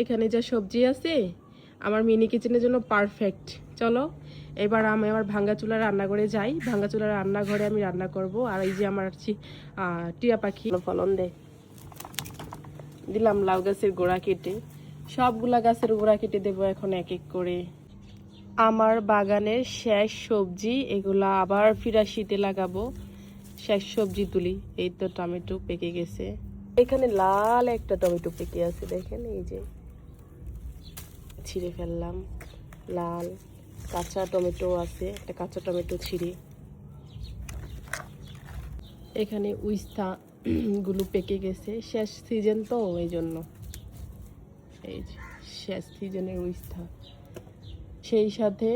এখানে যা সবজি আছে আমার মিনি কিচেনের জন্য পারফেক্ট। চলো এবার আমি আমার ভাঙ্গা চুলার রান্নাঘরে যাই। ভাঙ্গা চুলার রান্নাঘরে আমি রান্না করব। আর এই যে আমার টিয়া পাখি ফলন দেয়। দিলাম লাউ গাছের গোড়া কেটে, সবগুলা গাছের গোড়া কেটে দেবো এখন এক এক করে। আমার বাগানের শেষ সবজি এগুলা আবার ফিরা শীতে লাগাবো। শেষ সবজি তুলি। এই তো টমেটো পেকে গেছে, এখানে লাল একটা টমেটো পেকে আছে দেখেন, এই যে ছিঁড়ে ফেললাম। লাল কাঁচা টমেটো আছে, একটা কাঁচা টমেটো ছিঁড়ে। এখানে উস্তা গুলো পেকে গেছে, শেষ সিজন তো এই জন্য। এই যে শেষ সিজনের উস্তা, সেই সাথে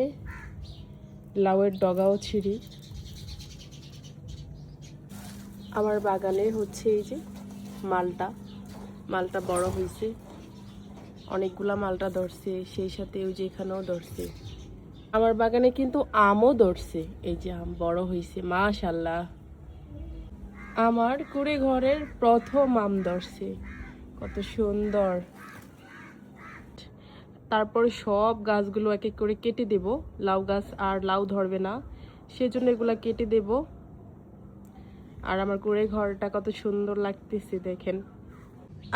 লাউয়ের ডগাও ছিঁড়ি। আমার বাগানে হচ্ছে এই যে মালটা বড় হয়েছে, অনেকগুলা মালটা ধরছে, সেই সাথে ওই যে এখানেও ধরছে। আমার বাগানে কিন্তু আমও ধরছে, এই যে আম বড় হয়েছে মাশাআল্লাহ। আমার কুড়ে ঘরের প্রথম আম ধরছে, কত সুন্দর। তারপর সব গাছগুলো এক এক করে কেটে দেব, লাউ গাছ আর লাউ ধরবে না সেজন্য এগুলা কেটে দেব। আর আমার কুড়ে ঘরটা কত সুন্দর লাগতেছে দেখেন।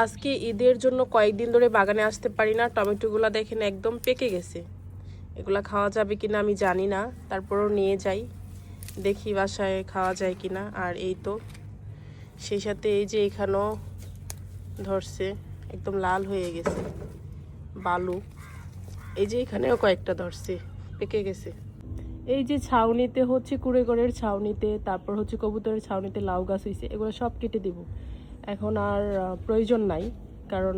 আজকে ঈদের জন্য কয়েকদিন ধরে বাগানে আসতে পারি না। টমেটোগুলা দেখেন একদম পেকে গেছে, এগুলা খাওয়া যাবে কিনা আমি জানি না, তারপরও নিয়ে যাই, দেখি বাসায় খাওয়া যায় কিনা। আর এই তো সেই সাথে এই যে এখানেও ধরছে, একদম লাল হয়ে গেছে বালু। এই যে এখানেও কয়েকটা ধরছে, পেকে গেছে। এই যে ছাউনিতে হচ্ছে কুড়ে ঘরের ছাউনিতে, তারপর হচ্ছে কবুতরের ছাউনিতে লাউ গাছ হয়েছে, এগুলো সব কেটে দিব। এখন আর প্রয়োজন নাই, কারণ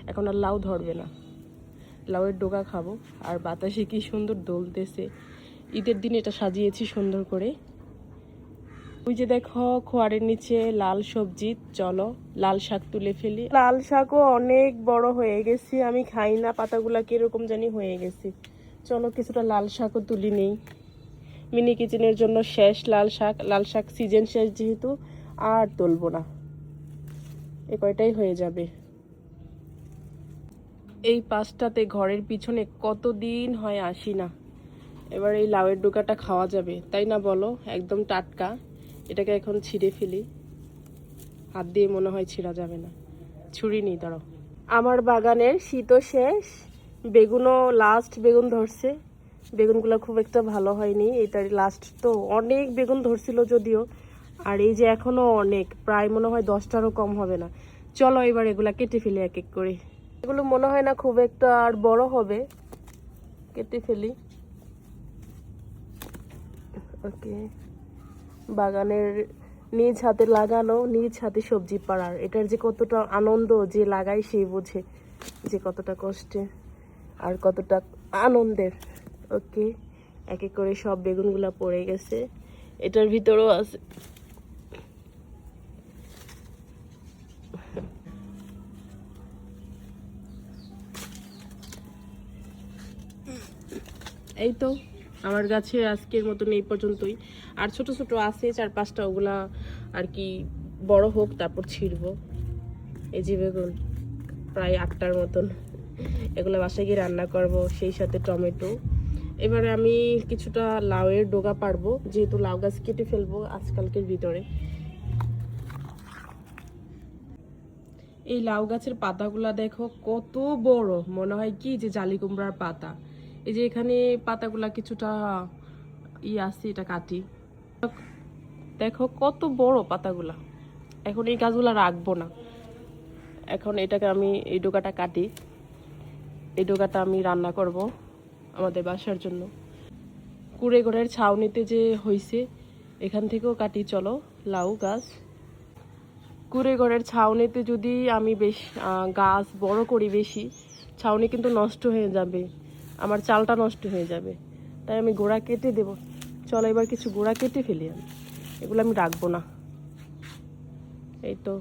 এখন আর লাউ ধরবে না। লাউয়ের ডোকা খাবো। আর বাতাসে কি সুন্দর দোলতেছে, ঈদের দিন এটা সাজিয়েছি সুন্দর করে। ওই যে দেখো খোয়ারের নিচে লাল সবজি, চলো লাল শাক তুলে ফেলি। লাল শাকও অনেক বড় হয়ে গেছে, আমি খাই না, পাতাগুলা কিরকম জানি হয়ে গেছে। চলো কিছুটা লাল শাকও তুলি নেই। মিনি কিচেনের জন্য শেষ লাল শাক সিজন শেষ যেহেতু আর তুলবো না, এ কয়টাই হয়ে যাবে। এই পাশটাতে ঘরের পিছনে কতদিন হয় আসি না। এবার এই লাউয়ের ডোকাটা খাওয়া যাবে, তাই না বলো? একদম টাটকা। এটাকে এখন ছিঁড়ে ফেলি, হাত দিয়ে মনে হয় ছিঁড়া যাবে না, ছুরি নেই, দাঁড়াও। আমার বাগানের শীতও শেষ, বেগুনও লাস্ট বেগুন ধরছে। বেগুনগুলো খুব একটা ভালো হয়নি, এটার লাস্ট তো। অনেক বেগুন ধরছিল যদিও, আর এই যে এখনো অনেক, প্রায় মনে হয় 10টারও কম হবে না। চলো এবার এগুলা কেটে ফেলি এক এক করে। এগুলো মনে হয় না খুব একটা আর বড় হবে, কেটে ফেলি। ওকে, বাগানের নিজ হাতে লাগানো, নিজ হাতে সবজি পাড়ার, এটার যে কতটা আনন্দ, যে লাগাই সেই বোঝে যে কতটা কষ্টে আর কতটা আনন্দের। ওকে, এক এক করে সব বেগুনগুলা পড়ে গেছে, এটার ভিতরেও আছে। এই তো আমার গাছে আজকের মতন এই পর্যন্তই। আর ছোট ছোট আছে 4-5টা, ওগুলা আর কি বড় হোক তারপর ছিঁড়বো। এই যে বেগুন প্রায় 8টার মতন, এগুলো বাসায় গিয়ে রান্না করব, সেই সাথে টমেটো। এবারে আমি কিছুটা লাউয়ের ডোগা পারবো, যেহেতু লাউ গাছ কেটে ফেলবো আজকালকের ভিতরে। এই লাউ গাছের পাতাগুলা দেখো কত বড়, মনে হয় কি যে জালি কুমড়ার পাতা। এই যে এখানে পাতাগুলা কিছুটা আছে, এটা কাটি, দেখো কত বড় পাতাগুলা। এখন এই গাছগুলা রাখবো না, এখন এটাকে আমি এই ডোকাটা কাটি, এই ডোকাটা আমি রান্না করব আমাদের বাসার জন্য। কুড়ে ঘরের ছাউনিতে যে হইছে এখান থেকেও কাটি। চলো লাউ গাছ, কুড়ে ঘরের ছাউনিতে যদি আমি গাছ বড় করি বেশি, ছাউনি কিন্তু নষ্ট হয়ে যাবে, আমার চালটা নষ্ট হয়ে যাবে, তাই আমি গোড়া কেটে দেব। চলো এবার কিছু গোড়া কেটে ফেলি, আমি এগুলো আমি রাখবো না। এই তো